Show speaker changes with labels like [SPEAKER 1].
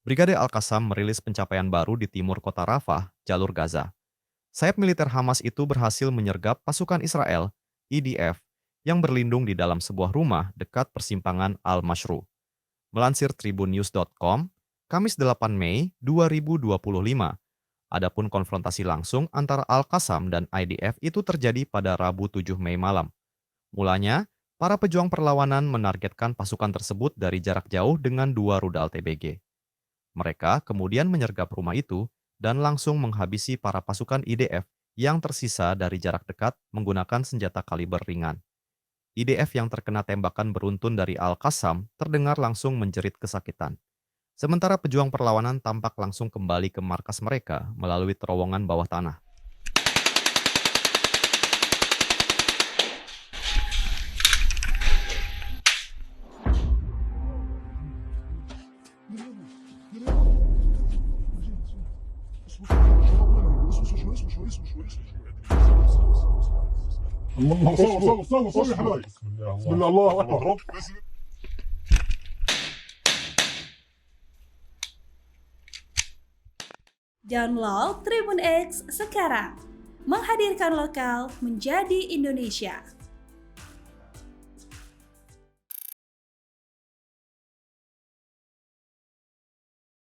[SPEAKER 1] Brigade Al-Qassam merilis pencapaian baru di timur kota Rafah, jalur Gaza. Sayap militer Hamas itu berhasil menyergap pasukan Israel, IDF, yang berlindung di dalam sebuah rumah dekat persimpangan Al-Mashru. Melansir tribunnews.com, Kamis 8 Mei 2025, adapun konfrontasi langsung antara Al-Qassam dan IDF itu terjadi pada Rabu 7 Mei malam. Mulanya, para pejuang perlawanan menargetkan pasukan tersebut dari jarak jauh dengan 2 rudal TBG. Mereka kemudian menyergap rumah itu dan langsung menghabisi para pasukan IDF yang tersisa dari jarak dekat menggunakan senjata kaliber ringan. IDF yang terkena tembakan beruntun dari Al-Qassam terdengar langsung menjerit kesakitan. Sementara pejuang perlawanan tampak langsung kembali ke markas mereka melalui terowongan bawah tanah.
[SPEAKER 2] الله صور يا حبايبي. بسم الله الله اكبر.
[SPEAKER 3] Download Tribun X sekarang. Menghadirkan lokal menjadi Indonesia.